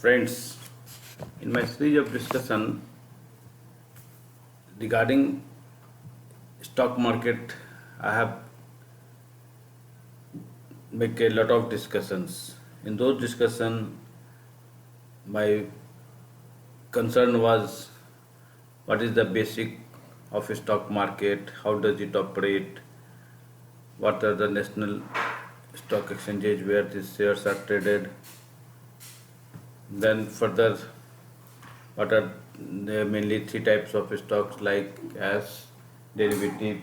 Friends, in my series of discussion regarding stock market, I have make a lot of discussions. In those discussion, my concern was what is the basic of a stock market, how does it operate, what are the national stock exchanges where these shares are traded, then further what are the mainly three types of stocks like cash, derivative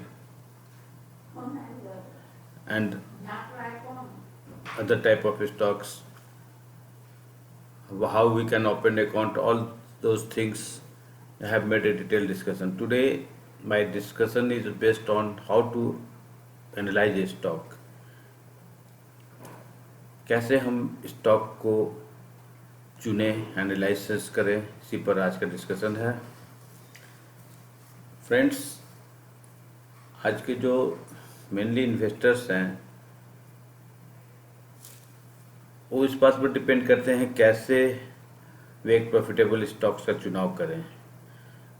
and other type of stocks, how we can open account, all those things I have made a detailed discussion. Today my discussion is based on how to analyze a stock, कैसे हम stock को चुने, analysis करें, इसी पर आज का discussion है। फ्रेंड्स, आज के जो मेनली इन्वेस्टर्स हैं वो इस बात पर डिपेंड करते हैं कैसे वे एक प्रॉफिटेबल स्टॉक्स का चुनाव करें।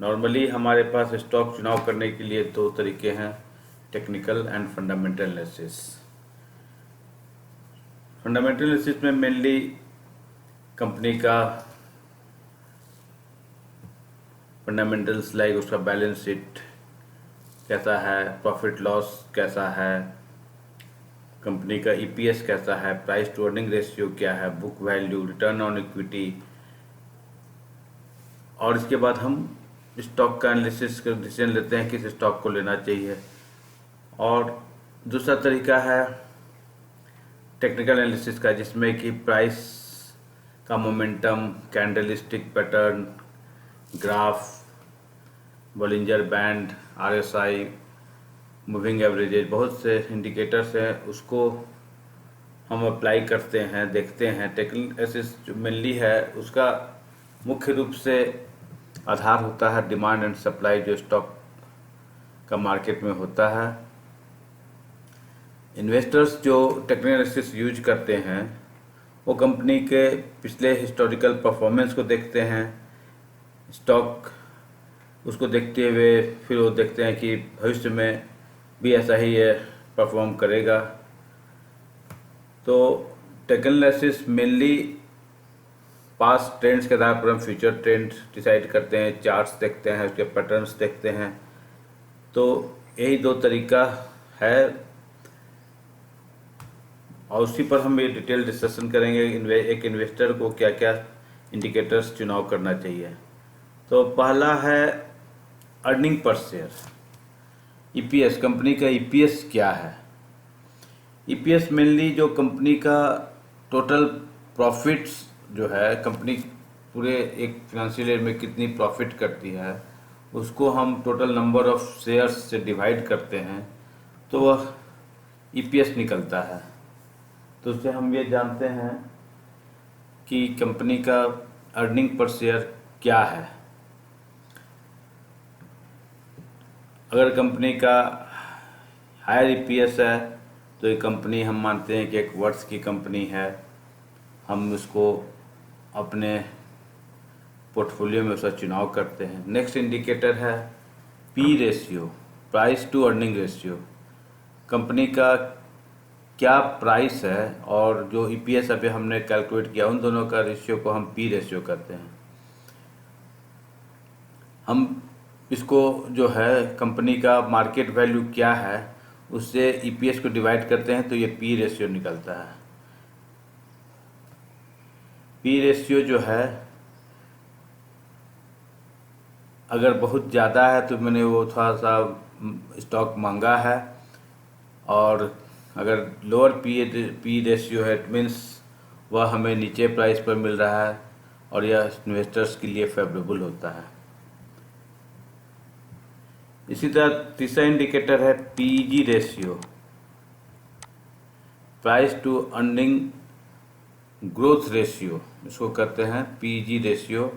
नॉर्मली हमारे पास स्टॉक चुनाव करने के लिए दो तरीके हैं, technical and fundamental analysis. Fundamental analysis में मेनली कंपनी का फंडामेंटल्स लाइक उसका बैलेंस शीट कैसा है, प्रॉफिट लॉस कैसा है, कंपनी का ईपीएस कैसा है, प्राइस टू अर्निंग रेशियो क्या है, book value, return on equity, और इसके बाद हम स्टॉक का एनालिसिस कर डिसीजन लेते हैं किस स्टॉक को लेना चाहिए। और दूसरा तरीका है टेक्निकल एनालिसिस का, जिसमें कि प्राइस का momentum, candlestick pattern, graph, Bollinger band, RSI, moving averages, बहुत से इंडिकेटर्स हैं, उसको हम अप्लाई करते हैं, देखते हैं। टेक्निकल एनालिसिस जो मेनली है उसका मुख्य रूप से आधार होता है डिमांड एंड सप्लाई जो स्टॉक का मार्केट में होता है। इन्वेस्टर्स जो टेक्निकल एनालिसिस यूज करते हैं वो कंपनी के पिछले हिस्टोरिकल परफॉर्मेंस को देखते हैं, स्टॉक उसको देखते हुए फिर वो देखते हैं कि भविष्य में भी ऐसा ही ये परफॉर्म करेगा। तो technical analysis mainly past trends के आधार पर हम फ्यूचर ट्रेंड डिसाइड करते हैं, चार्ट्स देखते हैं, उसके पैटर्न्स देखते हैं। तो यही दो तरीका है और उसी पर हम ये डिटेल डिस्कशन करेंगे एक इन्वेस्टर को क्या क्या इंडिकेटर्स चुनाव करना चाहिए। तो पहला है earning per share, EPS. Company का ईपीएस क्या है? ईपीएस मेनली जो कंपनी का टोटल प्रॉफिट्स जो है, कंपनी पूरे एक फिनेंशियल ईयर में कितनी प्रॉफिट करती है उसको हम टोटल नंबर ऑफ शेयर्स से डिवाइड करते हैं तो वह ईपीएस निकलता है। तो उससे हम ये जानते हैं कि कंपनी का अर्निंग पर शेयर क्या है। अगर कंपनी का हायर ईपीएस है तो ये कंपनी हम मानते हैं कि एक वर्थ की कंपनी है, हम उसको अपने पोर्टफोलियो में उसका चुनाव करते हैं। नेक्स्ट इंडिकेटर है P ratio, price to earning ratio. Company का क्या प्राइस है और जो ईपीएस अभी हमने कैलकुलेट किया, उन दोनों का रेशियो को हम पी रेशियो कहते हैं। हम इसको जो है कंपनी का मार्केट वैल्यू क्या है उससे ईपीएस को डिवाइड करते हैं तो ये पी रेशियो निकलता है। पी रेशियो जो है अगर बहुत ज़्यादा है तो मैंने वो थोड़ा सा स्टॉक महंगा है, और अगर लोअर पी रेशियो है इट मीन्स वह हमें नीचे प्राइस पर मिल रहा है और यह इन्वेस्टर्स के लिए फेवरेबल होता है। इसी तरह तीसरा इंडिकेटर है PG ratio, price to earning growth ratio, इसको कहते हैं पीजी रेशियो।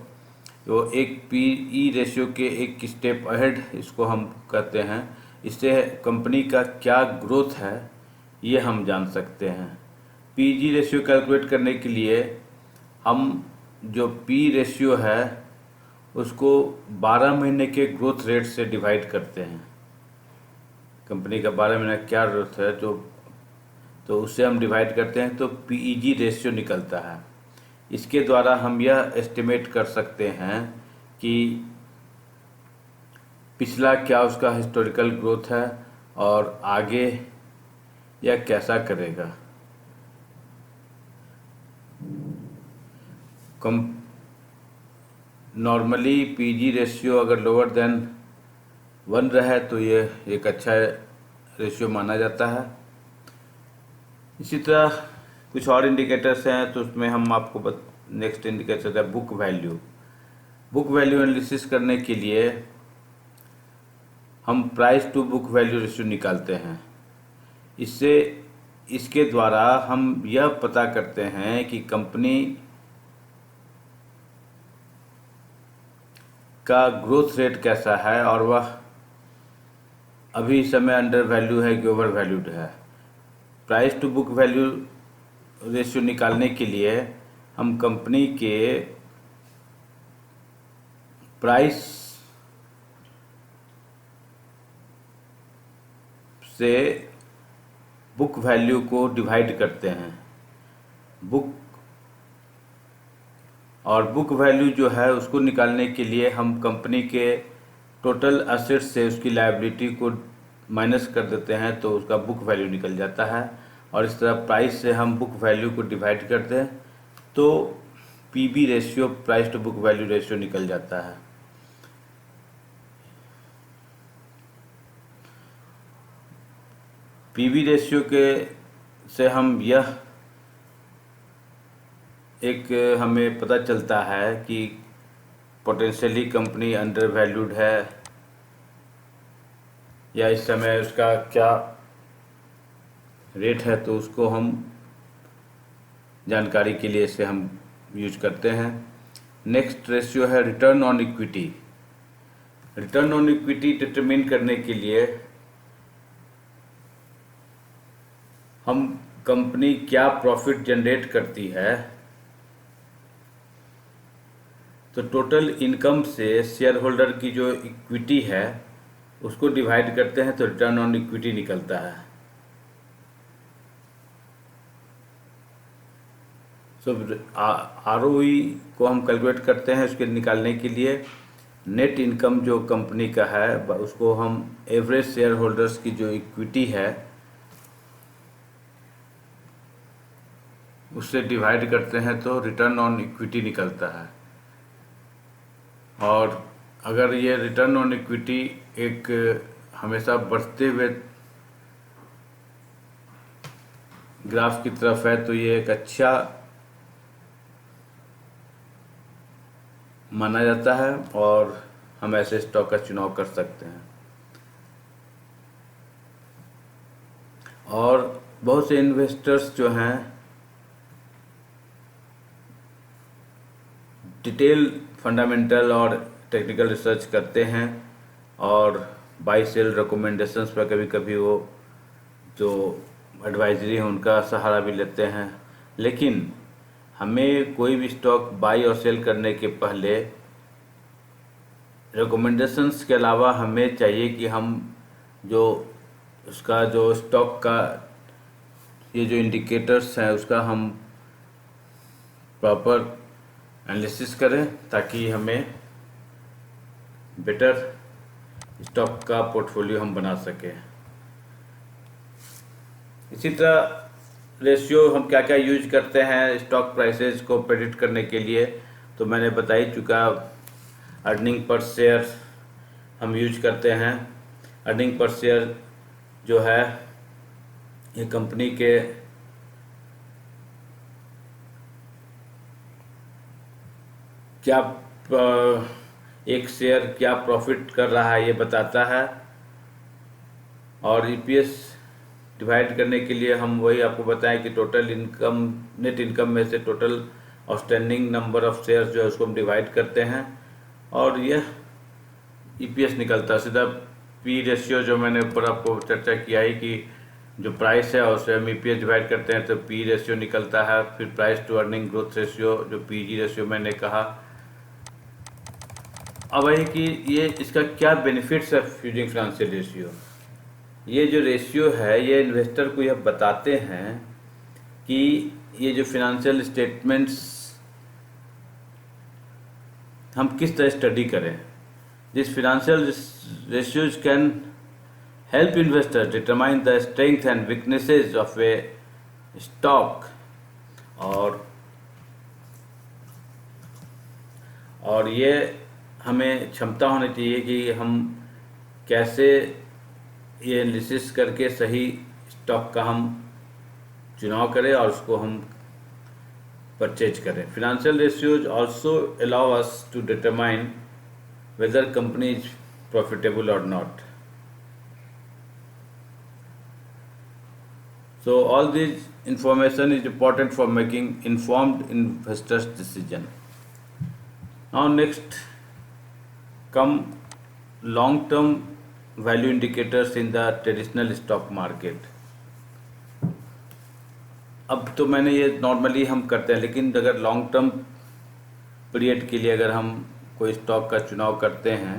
तो एक पीई रेशियो के एक स्टेप अहेड इसको हम कहते हैं। इससे कंपनी का क्या ग्रोथ है ये हम जान सकते हैं। पीजी रेशियो कैलकुलेट करने के लिए हम जो पी रेशियो है उसको 12 महीने के ग्रोथ रेट से डिवाइड करते हैं। कंपनी का 12 महीना क्या ग्रोथ है तो उससे हम डिवाइड करते हैं तो पीईजी रेशियो निकलता है। इसके द्वारा हम यह एस्टिमेट कर सकते हैं कि पिछला क्या उसका हिस्टोरिकल ग्रोथ है और आगे यह कैसा करेगा। कम नॉर्मली पीजी रेशियो अगर लोअर देन 1 रहे तो ये एक अच्छा रेशियो माना जाता है। इसी तरह कुछ और इंडिकेटर्स हैं तो उसमें हम आपको नेक्स्ट इंडिकेटर है book value. Book value analysis करने के लिए हम price to book value ratio निकालते हैं। इसके द्वारा हम यह पता करते हैं कि कंपनी का ग्रोथ रेट कैसा है और वह अभी समय अंडर वैल्यू है कि ओवर वैल्यूड है। Price to book value ratio निकालने के लिए हम कंपनी के प्राइस से बुक वैल्यू को डिवाइड करते हैं। बुक वैल्यू जो है उसको निकालने के लिए हम कंपनी के टोटल असेट से उसकी लायबिलिटी को माइनस कर देते हैं तो उसका बुक वैल्यू निकल जाता है। और इस तरह प्राइस से हम बुक वैल्यू को डिवाइड करते हैं तो PB ratio price to book value ratio निकल जाता है। पीबी रेशियो से हम यह हमें पता चलता है कि पोटेंशियली कंपनी अंडर वैल्यूड है या इस समय उसका क्या रेट है, तो उसको हम जानकारी के लिए इसे हम यूज करते हैं। नेक्स्ट रेशियो है return on equity. Return on equity determine करने के लिए हम कंपनी क्या प्रॉफिट जनरेट करती है तो टोटल इनकम से शेयर होल्डर की जो इक्विटी है उसको डिवाइड करते हैं तो रिटर्न ऑन इक्विटी निकलता है। सो आरओई को हम कैलकुलेट करते हैं। उसके निकालने के लिए नेट इनकम जो कंपनी का है उसको हम एवरेज शेयर होल्डर्स की जो इक्विटी है उससे डिवाइड करते हैं तो रिटर्न ऑन इक्विटी निकलता है। और अगर ये रिटर्न ऑन इक्विटी एक हमेशा बढ़ते हुए ग्राफ की तरफ है तो ये एक अच्छा माना जाता है और हम ऐसे स्टॉक का चुनाव कर सकते हैं। और बहुत से इन्वेस्टर्स जो हैं डिटेल फंडामेंटल और टेक्निकल रिसर्च करते हैं और बाई सेल रिकमेंडेशंस पर कभी कभी वो जो एडवाइजरी है उनका सहारा भी लेते हैं। लेकिन हमें कोई भी स्टॉक बाई और सेल करने के पहले रिकमेंडेशंस के अलावा हमें चाहिए कि हम जो उसका जो स्टॉक का ये जो इंडिकेटर्स हैं उसका हम प्रॉपर एनालिसिस करें ताकि हमें बेटर स्टॉक का पोर्टफोलियो हम बना सकें। इसी तरह रेशियो हम क्या क्या यूज करते हैं स्टॉक प्राइसेस को प्रेडिक्ट करने के लिए तो मैंने बता ही चुका। अर्निंग पर शेयर हम यूज करते हैं। अर्निंग पर शेयर जो है ये कंपनी के क्या एक शेयर क्या प्रॉफिट कर रहा है ये बताता है। और ईपीएस डिवाइड करने के लिए हम वही आपको बताएं कि टोटल इनकम नेट इनकम में से total outstanding number of shares जो है उसको हम डिवाइड करते हैं और यह ईपीएस निकलता है। सीधा पी रेशियो जो मैंने ऊपर आपको चर्चा किया है कि जो प्राइस है उससे हम ईपीएस डिवाइड करते हैं तो पी रेशियो निकलता है। फिर price to earning growth ratio जो पीजी रेशियो मैंने कहा। अब है कि ये इसका क्या बेनिफिट्स है यूजिंग फाइनेंशियल रेशियो। ये जो रेशियो है ये इन्वेस्टर को यह बताते हैं कि ये जो फाइनेंशियल स्टेटमेंट्स हम किस तरह स्टडी करें। This financial ratios can help investors determine the strength and weaknesses of a stock और ये हमें क्षमता होनी चाहिए कि हम कैसे ये एनालिसिस करके सही स्टॉक का हम चुनाव करें और उसको हम परचेज करें। Financial ratios also allow us to determine whether company is profitable और not. So all this information is important for making informed investors decision. Now next come long term value indicators in the traditional stock market. अब तो मैंने ये normally हम करते हैं, लेकिन अगर लॉन्ग टर्म पीरियड के लिए अगर हम कोई स्टॉक का चुनाव करते हैं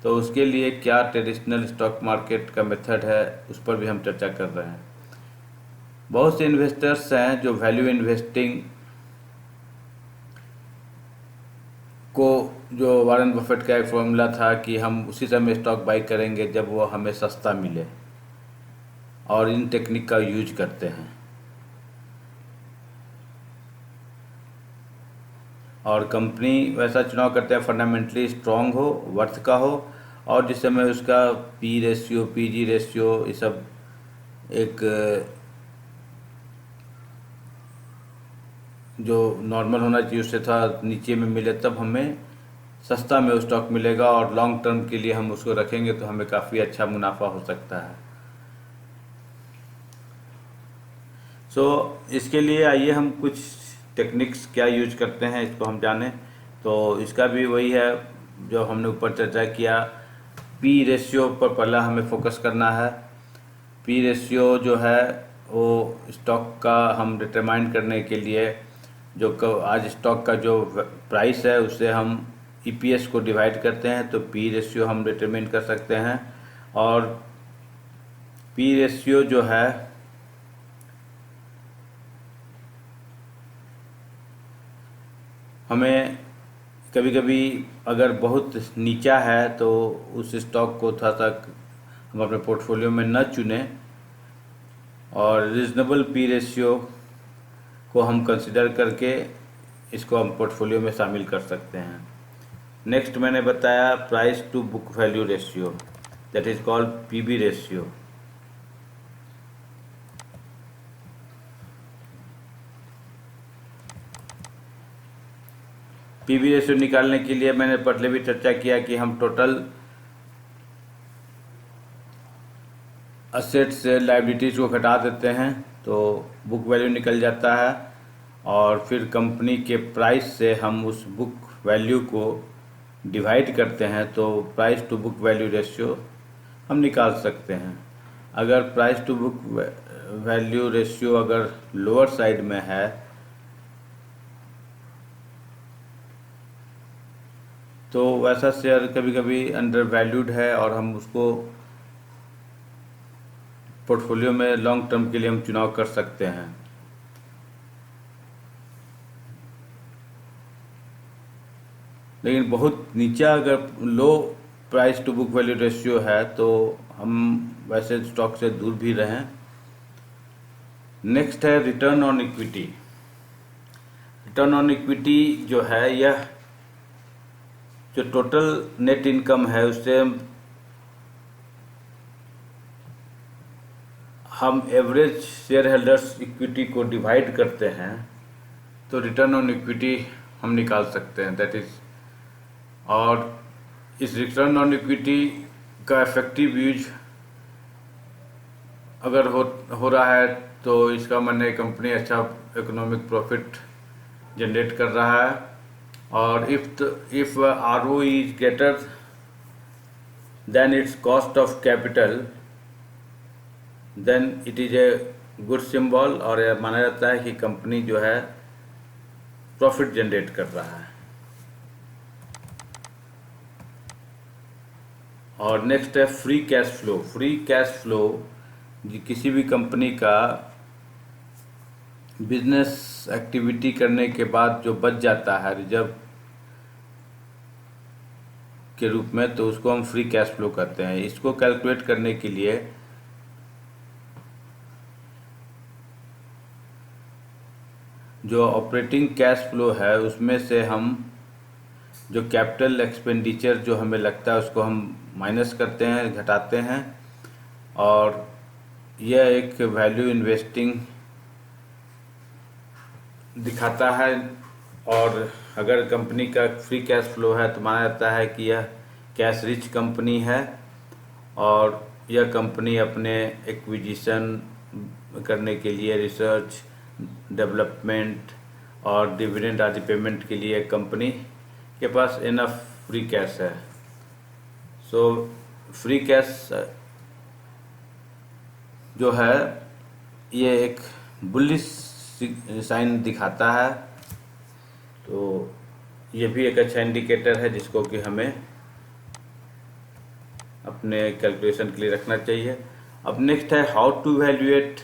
तो उसके लिए क्या ट्रेडिशनल स्टॉक मार्केट का मेथड है उस पर भी हम चर्चा कर रहे हैं। बहुत से इन्वेस्टर्स हैं जो वैल्यू इन्वेस्टिंग को, जो वारेन बफेट का एक फॉर्मूला था कि हम उसी समय स्टॉक बाई करेंगे जब वो हमें सस्ता मिले, और इन टेक्निक का यूज करते हैं। और कंपनी वैसा चुनाव करते हैं फंडामेंटली स्ट्रॉन्ग हो, वर्थ का हो, और जिस समय उसका पी रेशियो, पीजी रेशियो ये सब एक जो नॉर्मल होना चाहिए उससे था नीचे में मिले, तब हमें सस्ता में स्टॉक मिलेगा और लॉन्ग टर्म के लिए हम उसको रखेंगे तो हमें काफ़ी अच्छा मुनाफा हो सकता है। इसके लिए आइए हम कुछ टेक्निक्स क्या यूज करते हैं इसको हम जानें। तो इसका भी वही है जो हमने ऊपर चर्चा किया। पी रेशियो पर पहला हमें फोकस करना है। पी रेशियो जो है वो स्टॉक का हम डिटरमाइन करने के लिए जो आज स्टॉक का जो प्राइस है उससे हम ईपीएस को डिवाइड करते हैं तो पी रेशियो हम डिटरमाइन कर सकते हैं। और पी रेशियो जो है हमें कभी कभी अगर बहुत नीचा है तो उस स्टॉक को थोड़ा सा हम अपने पोर्टफोलियो में न चुनें, और रीजनेबल पी रेशियो को हम कंसिडर करके इसको हम पोर्टफोलियो में शामिल कर सकते हैं। नेक्स्ट मैंने बताया price to book value ratio, that is called PB ratio. PB ratio निकालने के लिए मैंने पहले भी चर्चा किया कि हम टोटल असेट से लायबिलिटीज को घटा देते हैं तो बुक वैल्यू निकल जाता है, और फिर कंपनी के प्राइस से हम उस बुक वैल्यू को डिवाइड करते हैं तो price to book value ratio हम निकाल सकते हैं। अगर price to book value ratio अगर लोअर साइड में है तो वैसा शेयर कभी कभी अंडर वैल्यूड है और हम उसको पोर्टफोलियो में लॉन्ग टर्म के लिए हम चुनाव कर सकते हैं। लेकिन बहुत नीचा अगर low price to book value ratio है तो हम वैसे स्टॉक से दूर भी रहें। नेक्स्ट है return on equity. Return on equity जो है यह जो टोटल नेट इनकम है उससे हम एवरेज शेयर होल्डर्स इक्विटी को डिवाइड करते हैं तो रिटर्न ऑन इक्विटी हम निकाल सकते हैं, दैट इज। और इस रिटर्न ऑन इक्विटी का इफेक्टिव यूज अगर हो रहा है तो इसका माने कंपनी अच्छा इकोनॉमिक प्रॉफिट जनरेट कर रहा है। और if ROE is greater than its cost of capital then it is a good symbol, और यह माना जाता है कि कंपनी जो है प्रॉफिट जनरेट कर रहा है। और नेक्स्ट है free cash flow. Free cash flow किसी भी कंपनी का बिजनेस एक्टिविटी करने के बाद जो बच जाता है रिजर्व के रूप में, तो उसको हम फ्री कैश फ्लो कहते हैं। इसको कैलकुलेट करने के लिए जो ऑपरेटिंग कैश फ्लो है उसमें से हम जो कैपिटल एक्सपेंडिचर जो हमें लगता है उसको हम माइनस करते हैं, घटाते हैं, और यह एक वैल्यू इन्वेस्टिंग दिखाता है। और अगर कंपनी का फ्री कैश फ्लो है तो माना जाता है कि यह कैश रिच कंपनी है, और यह कंपनी अपने एक्विजिशन करने के लिए, रिसर्च, डेवलपमेंट और डिविडेंड आदि पेमेंट के लिए कंपनी के पास इनफ फ्री कैश है। सो फ्री कैश जो है ये एक बुलिश साइन दिखाता है, तो ये भी एक अच्छा इंडिकेटर है जिसको कि हमें अपने कैलकुलेशन के लिए रखना चाहिए। अब नेक्स्ट है how to valuate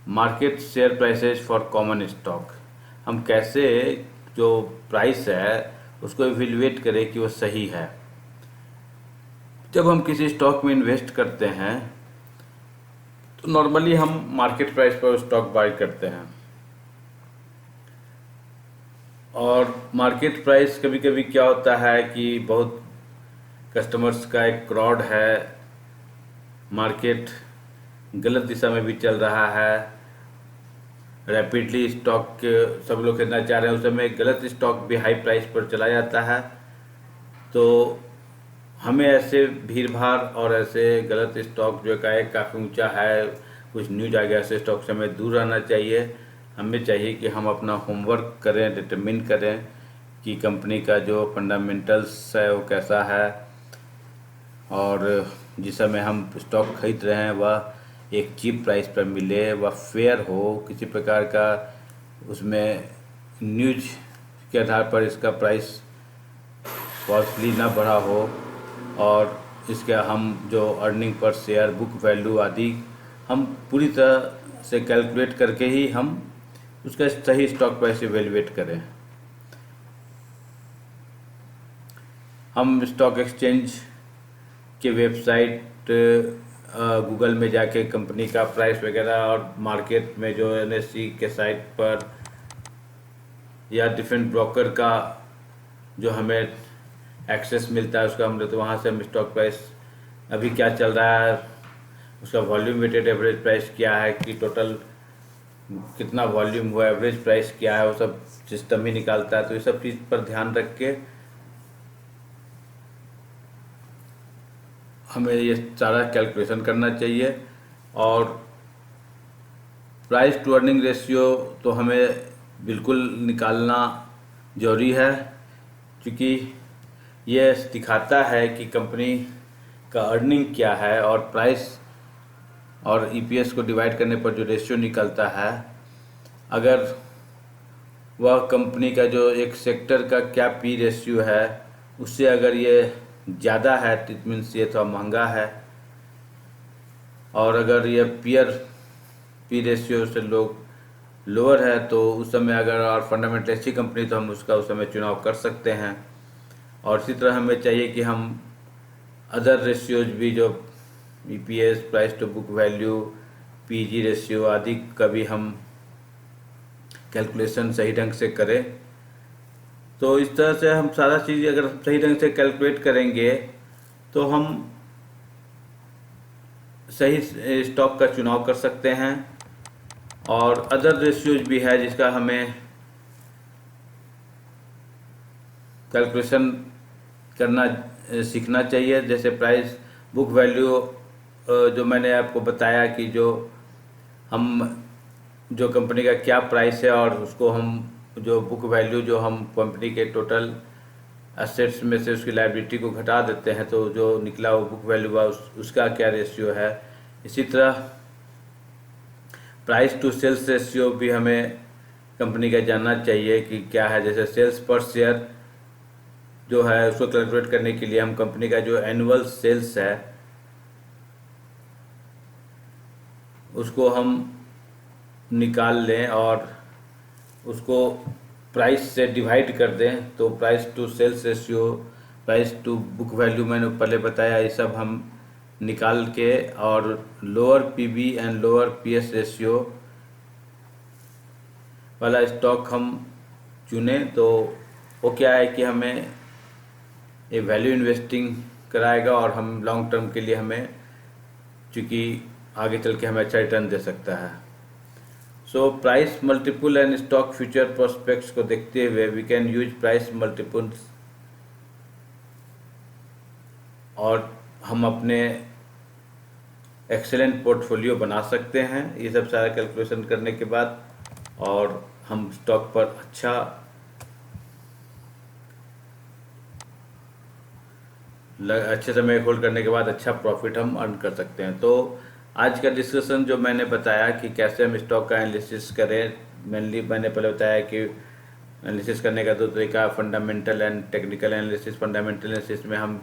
market share prices for common stock. हम कैसे जो प्राइस है उसको इवेल्युएट करें कि वो सही है। जब हम किसी स्टॉक में इन्वेस्ट करते हैं तो नॉर्मली हम मार्केट प्राइस पर स्टॉक बाय करते हैं, और मार्केट प्राइस कभी कभी क्या होता है कि बहुत कस्टमर्स का एक क्राउड है, मार्केट गलत दिशा में भी चल रहा है, रैपिडली स्टॉक सब लोग खरीदना चाह रहे हैं, उस समय एक गलत स्टॉक भी हाई प्राइस पर चला जाता है। तो हमें ऐसे भीड़ भाड़ और ऐसे गलत स्टॉक जो का एक काफ़ी ऊंचा है, कुछ न्यूज आ गया, ऐसे स्टॉक से हमें दूर रहना चाहिए। हमें चाहिए कि हम अपना होमवर्क करें, डिटरमिन करें कि कंपनी का जो फंडामेंटल्स है वो कैसा है, और जिस समय हम स्टॉक खरीद रहे हैं वह एक चीप प्राइस पर मिले, वह फेयर हो, किसी प्रकार का उसमें न्यूज के आधार पर इसका प्राइस कॉस्टली ना बढ़ा हो, और इसका हम जो earning per share, book value आदि हम पूरी तरह से कैलकुलेट करके ही हम उसका सही स्टॉक प्राइस इवेल्युएट करें। हम स्टॉक एक्सचेंज के वेबसाइट, गूगल में जाके कंपनी का प्राइस वगैरह, और मार्केट में जो NSE के साइट पर या डिफरेंट ब्रोकर का जो हमें एक्सेस मिलता है उसका हम तो वहाँ से हम स्टॉक प्राइस अभी क्या चल रहा है, उसका वॉल्यूम वेटेड एवरेज प्राइस क्या है, कि टोटल कितना वॉल्यूम हुआ, एवरेज प्राइस क्या है, वो सब सिस्टम ही निकालता है। तो ये सब चीज़ पर ध्यान रख के हमें ये सारा कैलकुलेशन करना चाहिए। और प्राइस टू अर्निंग रेशियो तो हमें बिल्कुल निकालना ज़रूरी है, क्योंकि ये दिखाता है कि कंपनी का अर्निंग क्या है, और प्राइस और EPS को डिवाइड करने पर जो रेशियो निकलता है, अगर वह कंपनी का जो एक सेक्टर का क्या P रेशियो है उससे अगर ये ज़्यादा है तो इट मीन्स ये थोड़ा महंगा है, और अगर ये पीयर P रेशियो से लोअर है तो उस समय अगर और फंडामेंटल अच्छी कंपनी तो हम उसका उस समय चुनाव कर सकते हैं। और इसी तरह हमें चाहिए कि हम अदर रेशियोज भी, जो EPS, price to book value, PG ratio आदि का भी हम कैलकुलेशन सही ढंग से करें। तो इस तरह से हम सारा चीज़ अगर सही ढंग से कैलकुलेट करेंगे तो हम सही स्टॉक का चुनाव कर सकते हैं। और अदर रेशियोज भी है जिसका हमें कैलकुलेशन करना सीखना चाहिए, जैसे प्राइस बुक वैल्यू, जो मैंने आपको बताया कि जो कंपनी का क्या प्राइस है और उसको हम जो बुक वैल्यू जो हम कंपनी के टोटल एसेट्स में से उसकी लायबिलिटी को घटा देते हैं, तो जो निकला वो बुक वैल्यू हुआ उसका क्या रेशियो है, इसी तरह प्राइस टू सेल्स रेशियो भी हमें कंपनी का जानना चाहिए कि क्या है। जैसे सेल्स पर शेयर जो है उसको कैलकुलेट करने के लिए हम कंपनी का जो एनुअल सेल्स है उसको हम निकाल लें और उसको प्राइस से डिवाइड कर दें, तो price to sales ratio, price to book value मैंने पहले बताया, ये सब हम निकाल के और lower PB and lower PS ratio वाला स्टॉक हम चुने तो वो क्या है कि हमें ये वैल्यू इन्वेस्टिंग कराएगा और हम लॉन्ग टर्म के लिए हमें, चूँकि आगे चल के हमें अच्छा रिटर्न दे सकता है। So price multiple and stock future prospects को देखते हुए we can use price multiples और हम अपने एक्सेलेंट पोर्टफोलियो बना सकते हैं ये सब सारा कैलकुलेशन करने के बाद, और हम स्टॉक पर अच्छे समय होल्ड करने के बाद अच्छा प्रॉफिट हम अर्न कर सकते हैं। तो आज का डिस्कशन जो मैंने बताया कि कैसे हम स्टॉक का एनालिसिस करें, मेनली मैंने पहले बताया कि एनालिसिस करने का दो तरीका, fundamental and technical analysis. Fundamental analysis में हम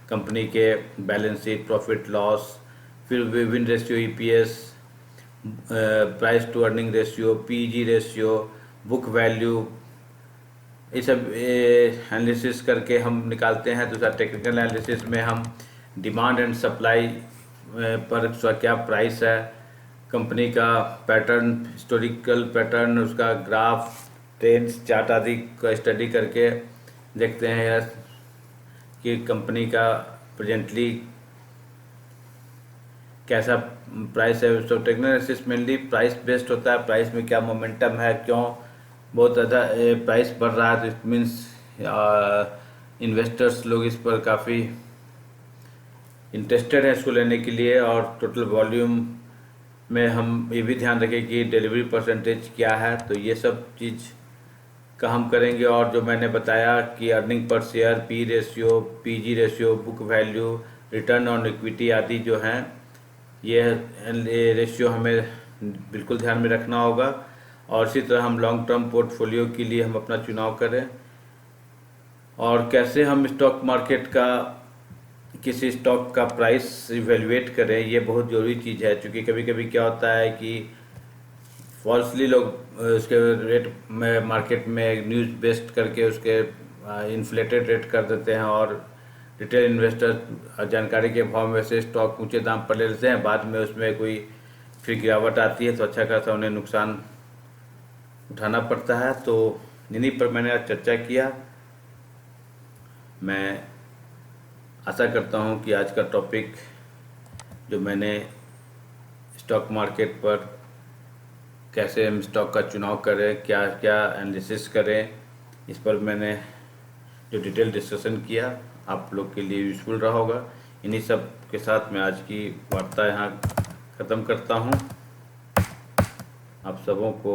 कंपनी के बैलेंस शीट, प्रॉफिट लॉस, फिर विन ratio, EPS, price to earning ratio, PG ratio, book value, ये सब एनालिसिस करके हम निकालते हैं। दूसरा टेक्निकल एनालिसिस में हम डिमांड एंड सप्लाई पर उसका क्या प्राइस है, कंपनी का पैटर्न, हिस्टोरिकल पैटर्न, उसका ग्राफ, ट्रेंड्स, चार्ट आदि का स्टडी करके देखते हैं कि कंपनी का प्रेजेंटली कैसा प्राइस है। तो technical analysis mainly price based होता है, प्राइस में क्या मोमेंटम है, क्यों बहुत ज़्यादा प्राइस बढ़ रहा है, तो इट मीन्स इन्वेस्टर्स लोग इस पर काफ़ी इंटरेस्टेड है इसको लेने के लिए। और टोटल वॉल्यूम में हम ये भी ध्यान रखें कि डिलीवरी परसेंटेज क्या है, तो ये सब चीज़ का हम करेंगे। और जो मैंने बताया कि earning per share, P ratio, PG ratio, book value, return on equity आदि जो हैं, ये रेशियो हमें बिल्कुल ध्यान में रखना होगा। और इसी तरह हम लॉन्ग टर्म पोर्टफोलियो के लिए हम अपना चुनाव करें। और कैसे हम स्टॉक मार्केट का, किसी स्टॉक का प्राइस इवेल्युएट करें, ये बहुत ज़रूरी चीज़ है। क्योंकि कभी कभी क्या होता है कि फॉल्सली लोग उसके रेट में मार्केट में न्यूज़ बेस्ड करके उसके इन्फ्लेटेड रेट कर देते हैं और रिटेल इन्वेस्टर जानकारी के अभाव में से स्टॉक ऊंचे दाम पर ले लेते हैं, बाद में उसमें कोई फिर गिरावट आती है तो अच्छा खासा उन्हें नुकसान उठाना पड़ता है। तो इन्हीं पर मैंने आज चर्चा किया। मैं आशा करता हूं कि आज का टॉपिक जो मैंने स्टॉक मार्केट पर कैसे हम स्टॉक का चुनाव करें, क्या क्या एनालिसिस करें, इस पर मैंने जो डिटेल डिस्कशन किया आप लोग के लिए यूज़फुल रहा होगा। इन्हीं सब के साथ मैं आज की वार्ता यहाँ ख़त्म करता हूँ। आप सबों को